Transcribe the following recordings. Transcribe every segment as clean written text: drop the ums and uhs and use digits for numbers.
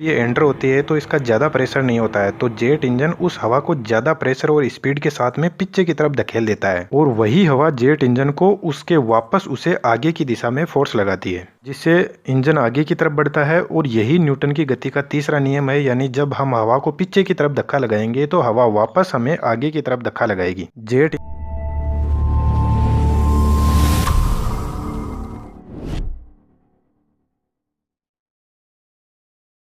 ये एंटर होती है तो इसका ज़्यादा प्रेशर नहीं होता है, तो जेट इंजन उस हवा को ज़्यादा प्रेशर और स्पीड के साथ में पीछे की तरफ धकेल देता है और वही हवा जेट इंजन को उसके वापस उसे आगे की दिशा में फोर्स लगाती है, जिससे इंजन आगे की तरफ बढ़ता है। और यही न्यूटन की गति का तीसरा नियम है, यानी जब हम हवा को पीछे की तरफ धक्का लगाएंगे तो हवा वापस हमें आगे की तरफ धक्का लगाएगी।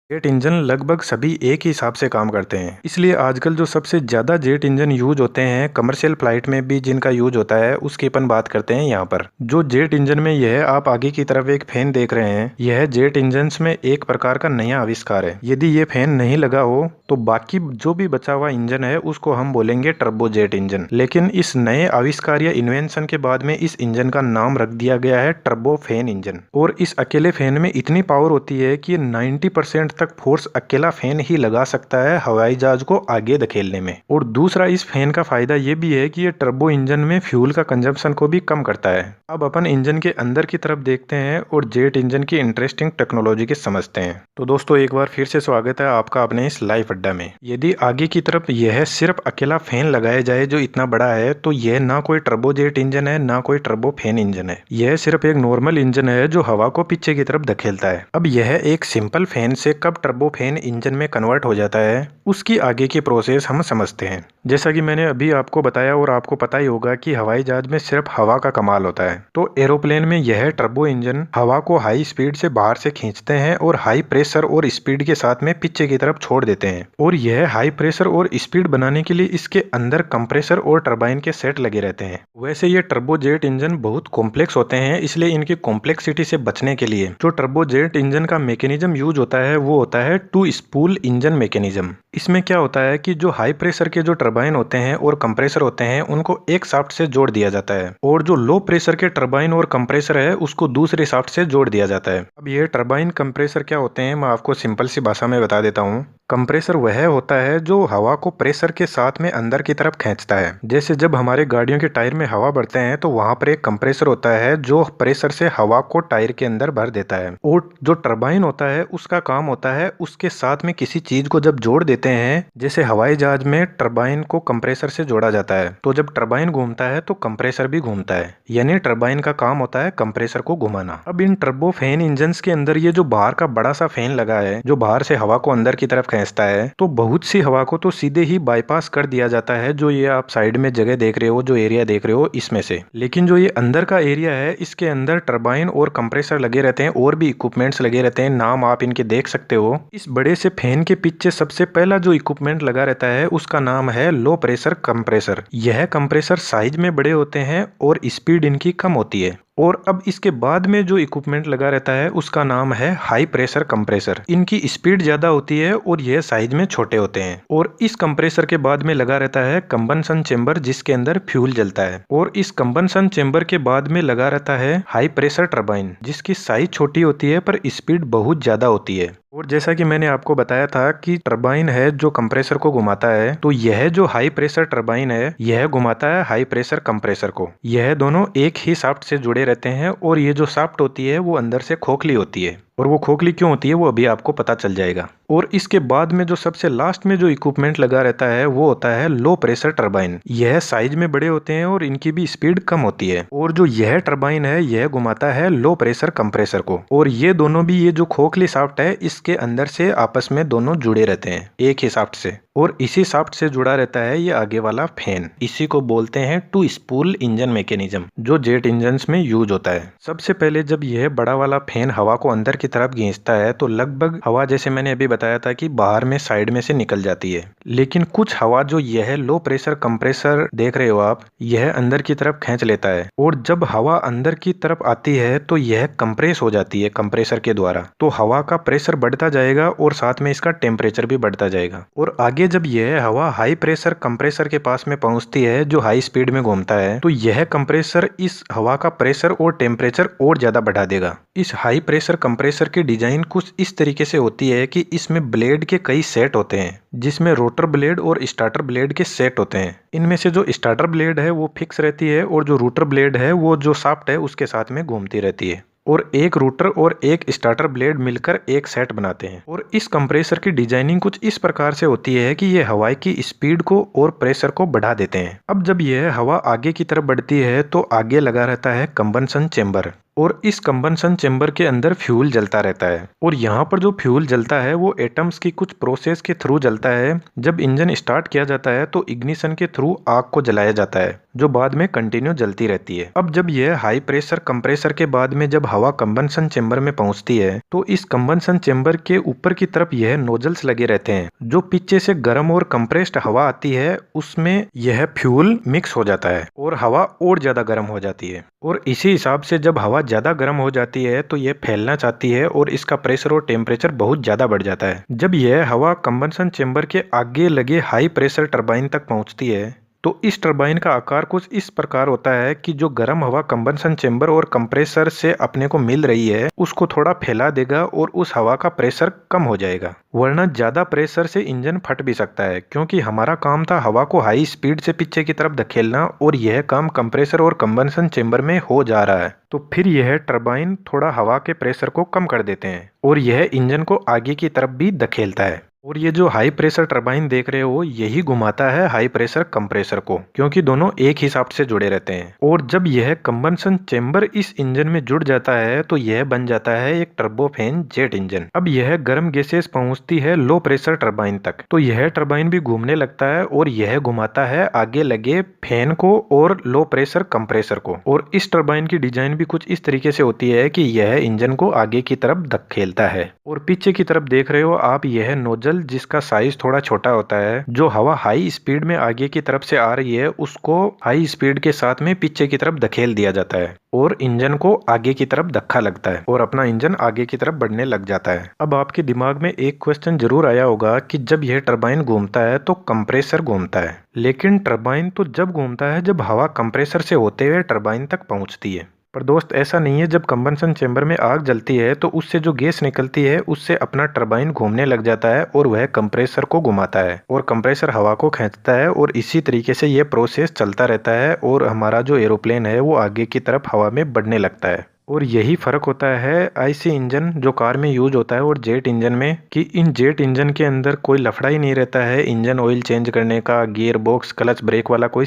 जेट इंजन लगभग सभी एक ही हिसाब से काम करते हैं, इसलिए आजकल जो सबसे ज़्यादा जेट इंजन यूज होते हैं कमर्शियल फ्लाइट में भी जिनका यूज होता है उसकी अपन बात करते हैं यहाँ पर। जो जेट इंजन में यह आप आगे की तरफ एक फैन देख रहे हैं, यह जेट इंजन में एक प्रकार का नया आविष्कार है। यदि ये फैन नहीं लगा हो तो बाकी जो भी बचा हुआ इंजन है उसको हम बोलेंगे टर्बो जेट इंजन। लेकिन इस नए आविष्कार या इन्वेंशन के बाद में इस इंजन का नाम रख दिया गया है टर्बो फैन इंजन। और इस अकेले फैन में इतनी पावर होती है कि 90% तक फोर्स अकेला फैन ही लगा सकता है हवाई जहाज को आगे धकेलने में। और दूसरा इस फैन का फायदा ये भी है कि ये टर्बो इंजन में फ्यूल का कंजम्पशन को भी कम करता है। अब अपन इंजन के अंदर की तरफ देखते हैं और जेट इंजन की इंटरेस्टिंग टेक्नोलॉजी के समझते हैं। तो दोस्तों एक बार फिर से स्वागत है आपका अपने इस लाइव अड्डा में। यदि आगे की तरफ यह सिर्फ अकेला फैन लगाया जाए जो इतना बड़ा है, तो यह ना कोई टर्बो जेट इंजन है ना कोई टर्बो फैन इंजन है, यह सिर्फ एक नॉर्मल इंजन है जो हवा को पीछे की तरफ धकेलता है। अब यह एक सिंपल फैन से कब टर्बो फैन इंजन में कन्वर्ट हो जाता है उसकी आगे की प्रोसेस हम समझते हैं। जैसा कि मैंने अभी आपको बताया और आपको पता ही होगा कि हवाई जहाज में सिर्फ हवा का कमाल होता है, तो एरोप्लेन में यह टर्बो इंजन हवा को हाई स्पीड से बाहर से खींचते हैं और हाई प्रेशर और स्पीड के साथ में पीछे की तरफ छोड़ देते हैं। और यह हाई प्रेशर और स्पीड बनाने के लिए इसके अंदर कंप्रेसर और टरबाइन के सेट लगे रहते हैं। वैसे ये टर्बो जेट इंजन बहुत कॉम्प्लेक्स होते हैं, इसलिए इनकी कॉम्प्लेक्सिटी से बचने के लिए जो टर्बो जेट इंजन का मैकेनिज्म यूज होता है वो होता है टू स्पूल इंजन मैकेनिज्म। इसमें क्या होता है कि जो हाई प्रेशर के जो टरबाइन होते हैं और कंप्रेसर होते हैं उनको एक शाफ्ट से जोड़ दिया जाता है, और जो लो प्रेशर के टरबाइन और कंप्रेसर है उसको दूसरे शाफ्ट से जोड़ दिया जाता है। अब ये टरबाइन कंप्रेसर क्या होते हैं मैं आपको सिंपल सी भाषा में बता देता हूँ। कंप्रेसर वह होता है जो हवा को प्रेशर के साथ में अंदर की तरफ खींचता है। जैसे जब हमारे गाड़ियों के टायर में हवा भरते हैं तो वहां पर एक कंप्रेसर होता है जो प्रेशर से हवा को टायर के अंदर भर देता है। और जो टरबाइन होता है उसका काम होता है उसके साथ में किसी चीज को जब जोड़ देते हैं, जैसे हवाई जहाज में टरबाइन को कंप्रेसर से जोड़ा जाता है, तो जब टरबाइन घूमता है तो कंप्रेसर भी घूमता है, यानी टरबाइन का काम होता है कंप्रेसर को घुमाना। अब इन टर्बो फैन इंजन के अंदर ये जो बाहर का बड़ा सा फैन लगा है जो बाहर से हवा को अंदर की तरफ खींचता है, तो बहुत सी हवा को तो सीधे ही बाईपास कर दिया जाता है, जो ये आप साइड में जगह देख रहे हो, जो एरिया देख रहे हो इसमें से। लेकिन जो ये अंदर का एरिया है इसके अंदर टरबाइन और कंप्रेसर लगे रहते हैं और भी इक्विपमेंट्स लगे रहते हैं, नाम आप इनके देख सकते हो। इस बड़े से फैन के पीछे सबसे पहला जो इक्विपमेंट लगा रहता है उसका नाम है लो प्रेशर कंप्रेसर। यह कंप्रेसर साइज में बड़े होते हैं और स्पीड इनकी कम होती है। और अब इसके बाद में जो इक्विपमेंट लगा रहता है उसका नाम है हाई प्रेशर कंप्रेसर। इनकी स्पीड ज्यादा होती है और यह साइज में छोटे होते हैं। और इस कंप्रेसर के बाद में लगा रहता है कंबंशन चेंबर जिसके अंदर फ्यूल जलता है। और इस कंबंशन चेंबर के बाद में लगा रहता है हाई प्रेशर टरबाइन जिसकी साइज छोटी होती है पर स्पीड बहुत ज्यादा होती है। और जैसा कि मैंने आपको बताया था कि टरबाइन है जो कंप्रेसर को घुमाता है, तो यह जो हाई प्रेशर टरबाइन है यह घुमाता है हाई प्रेशर कंप्रेसर को। यह दोनों एक ही शाफ्ट से जुड़े रहते हैं और ये जो शाफ्ट होती है वो अंदर से खोखली होती है। और वो खोखली क्यों होती है वो अभी आपको पता चल जाएगा। और इसके बाद में जो सबसे लास्ट में जो इक्विपमेंट लगा रहता है वो होता है लो प्रेशर टरबाइन। यह साइज में बड़े होते हैं और इनकी भी स्पीड कम होती है। और जो यह टरबाइन है यह घुमाता है लो प्रेशर कंप्रेसर को। और ये दोनों भी ये जो खोखली शाफ्ट है इसके अंदर से आपस में दोनों जुड़े रहते हैं एक ही शाफ्ट से। और इसी शाफ्ट से जुड़ा रहता है ये आगे वाला फैन। इसी को बोलते हैं टू स्पूल इंजन मैकेनिज्म जो जेट इंजन में यूज होता है। सबसे पहले जब यह बड़ा वाला फैन हवा को अंदर की तरफ खींचता है तो लगभग हवा, जैसे मैंने अभी बताया था कि बाहर में साइड में से निकल जाती है। लेकिन कुछ हवा जो यह लो प्रेशर कंप्रेसर देख रहे हो आप, यह अंदर की तरफ खींच लेता है। और जब हवा अंदर की तरफ आती है तो यह कंप्रेस हो जाती है कंप्रेसर के द्वारा। तो हवा का प्रेशर बढ़ता जाएगा और साथ में इसका टेम्परेचर भी बढ़ता जाएगा। और आगे जब यह हवा हाई प्रेशर कंप्रेसर के पास में पहुंचती है जो हाई स्पीड में घूमता है, तो यह कंप्रेसर इस हवा का प्रेशर और टेम्परेचर और ज्यादा बढ़ा देगा। इस हाई प्रेशर कंप्रेसर की डिजाइन कुछ इस तरीके से होती है कि इसमें ब्लेड के कई सेट होते हैं, जिसमें रोटर ब्लेड और स्टार्टर ब्लेड के सेट होते हैं। इनमें से जो स्टार्टर ब्लेड है वो फिक्स रहती है और जो रोटर ब्लेड है वो जो शाफ्ट है उसके साथ में घूमती रहती है। और एक रूटर और एक स्टार्टर ब्लेड मिलकर एक सेट बनाते हैं। और इस कंप्रेसर की डिजाइनिंग कुछ इस प्रकार से होती है कि ये हवा की स्पीड को और प्रेशर को बढ़ा देते हैं। अब जब यह हवा आगे की तरफ बढ़ती है तो आगे लगा रहता है कंबंशन चेंबर, और इस कंबंशन चेंबर के अंदर फ्यूल जलता रहता है। और यहाँ पर जो फ्यूल जलता है वो एटम्स की कुछ प्रोसेस के थ्रू जलता है। जब इंजन स्टार्ट किया जाता है तो इग्निशन के थ्रू आग को जलाया जाता है, जो बाद में कंटिन्यू जलती रहती है। अब जब यह हाई प्रेशर कंप्रेसर के बाद में जब हवा कंबंशन चेंबर में पहुंचती है तो इस कंबंशन चेंबर के ऊपर की तरफ यह नोजल्स लगे रहते हैं। जो पीछे से गर्म और कंप्रेस्ड हवा आती है उसमें यह फ्यूल मिक्स हो जाता है और हवा और ज्यादा गर्म हो जाती है। और इसी हिसाब से जब हवा ज्यादा गर्म हो जाती है तो यह फैलना चाहती है और इसका प्रेशर और टेम्परेचर बहुत ज्यादा बढ़ जाता है। जब यह हवा कंबंशन चेंबर के आगे लगे हाई प्रेशर टरबाइन तक पहुंचती है तो इस टरबाइन का आकार कुछ इस प्रकार होता है कि जो गर्म हवा कंबंशन चेंबर और कंप्रेसर से अपने को मिल रही है उसको थोड़ा फैला देगा और उस हवा का प्रेशर कम हो जाएगा। वरना ज्यादा प्रेशर से इंजन फट भी सकता है, क्योंकि हमारा काम था हवा को हाई स्पीड से पीछे की तरफ धकेलना और यह काम कंप्रेसर और कंबंशन चेंबर में हो जा रहा है। तो फिर यह टरबाइन थोड़ा हवा के प्रेशर को कम कर देते हैं और यह इंजन को आगे की तरफ भी धकेलता है। और ये जो हाई प्रेशर टरबाइन देख रहे हो यही घुमाता है हाई प्रेशर कंप्रेसर को, क्योंकि दोनों एक ही हिसाब से जुड़े रहते हैं। और जब यह कंबंशन चेंबर इस इंजन में जुड़ जाता है तो यह बन जाता है एक टर्बोफैन जेट इंजन। अब यह गर्म गैसेस पहुंचती है लो प्रेशर टरबाइन तक, तो यह टरबाइन भी घूमने लगता है और यह घुमाता है आगे लगे फैन को और लो प्रेशर कंप्रेसर को। और इस टरबाइन की डिजाइन भी कुछ इस तरीके से होती है कि यह इंजन को आगे की तरफ धकेलता है। और पीछे की तरफ देख रहे हो आप यह नोजल जिसका साइज थोड़ा छोटा होता है, जो हवा हाई स्पीड में आगे की तरफ से आ रही है उसको हाई स्पीड के साथ में पीछे की तरफ धकेल दिया जाता है और इंजन को आगे की तरफ धक्का लगता है और अपना इंजन आगे की तरफ बढ़ने लग जाता है। अब आपके दिमाग में एक क्वेश्चन जरूर आया होगा कि जब यह टरबाइन घूमता है तो कंप्रेसर घूमता है, लेकिन टरबाइन तो जब घूमता है जब हवा कंप्रेसर से होते हुए टरबाइन तक पहुंचती है। पर दोस्त ऐसा नहीं है। जब कंबंशन चेंबर में आग जलती है तो उससे जो गैस निकलती है उससे अपना टरबाइन घूमने लग जाता है और वह कंप्रेसर को घुमाता है और कंप्रेसर हवा को खींचता है और इसी तरीके से यह प्रोसेस चलता रहता है और हमारा जो एरोप्लेन है वो आगे की तरफ हवा में बढ़ने लगता है। और यही फर्क होता है आईसी इंजन जो कार में यूज होता है और जेट इंजन में, कि इन जेट इंजन के अंदर कोई लफड़ा ही नहीं रहता है इंजन ऑयल चेंज करने का, गियर बॉक्स क्लच ब्रेक वाला कोई